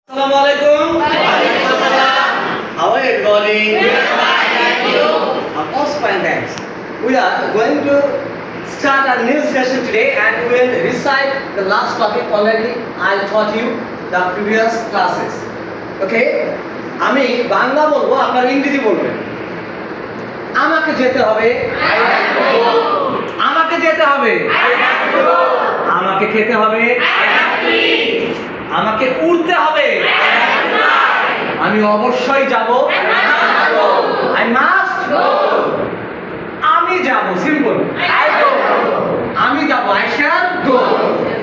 Assalamualaikum. How are you everybody? I'm also fine, thanks. We are going to start a new session today and we will recite the last topic already. I taught you the previous classes. Okay? আমি বাংলা বলবো, আপনারা ইংরেজি বলবেন। আমাকে যেতে হবে, আমাকে যেতে হবে, আমাকে খেতে হবে, আমাকে উড়তে হবে, আমি অবশ্যই যাব, I must go, আমি যাব, সিম্পল, আমি যাব, I shall go,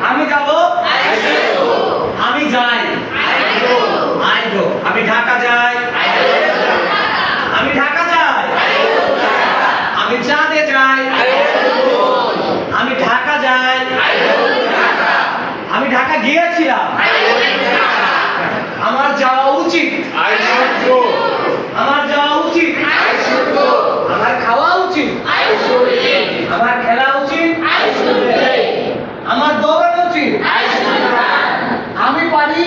আমি যাব, I shall go, আমি যাই, I go, আমি ঢাকা যাই, আমি ঢাকা যাই, আমি চাঁদে যাই, আমি ঢাকা যাই, আমি ঢাকা গিয়েছিলাম, আমার যাওয়া উচিত, আমার যাওয়া উচিত, আমার খাওয়া উচিত, আমার খেলা উচিত, আমার দৌড়ানো উচিত, আমি পারি,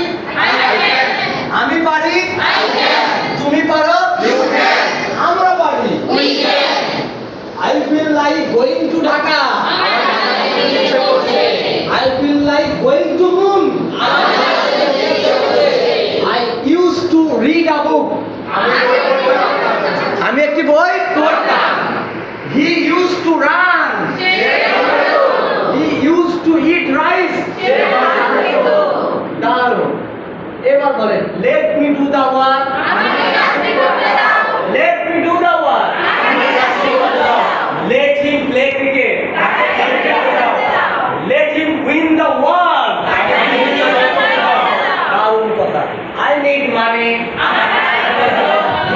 আমি পারি, তুমি পারো, আমরা পারি, I feel like going to Dhaka, I feel like going to moon, I used to read a book, আমি একটি বই পড়তাম, he used to run, he used to eat rice, দারুণ। এবার বলেন, let me do the work, let me do the work, let him play cricket, let him win the world, দারুণ কথা। I need money,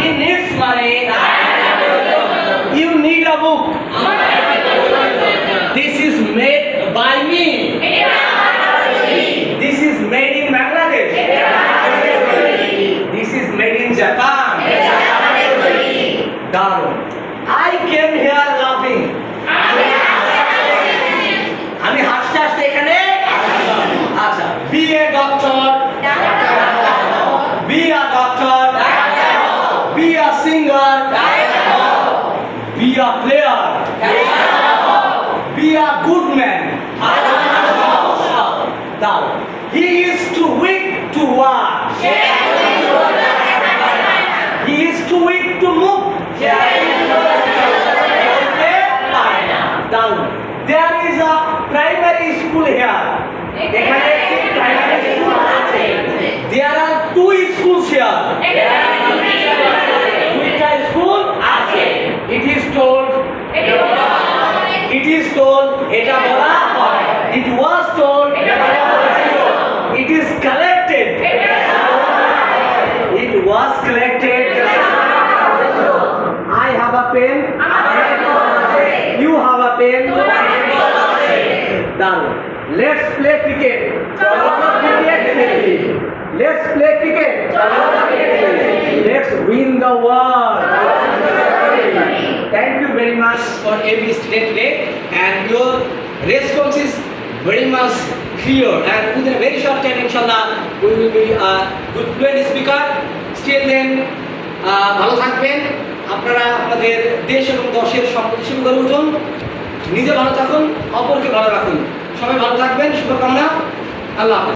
he needs money, you need a book, this is made by me, this is made in Bangladesh, this is made in Japan, দারুণ। I came here laughing, আমি হাসতে হাসতে এখানে, আচ্ছা, be a doctor, be a doctor, be a singer, be a player, be a good man, দারুণ। He is too weak to walk, he is too weak to move, দারুণ। There is a primary school here, এখানে একটি primary school আছে, there are two schools here, দুইটা school আছে, it is told, it is told, এটা বলা হয়, it was told, এটা বলা হয়েছিল, it is collected, it was collected, I have a pen, you have a pen, দারুণ। Let's play cricket, let's play cricket, let's win the world. Thank you very much for every student today, and your response is very much clear, and within a very short time inshallah we will be a good fluent speaker. Still then ভালো থাকবেন, আপনারা আপনাদের দেশ এবং দশের সম্পত্তি শুরু করে উঠুন, নিজে ভালো থাকুন, অপরকে ভালো রাখুন, সবাই ভালো থাকবেন, শুভকামনা, আল্লাহ হাফেজ।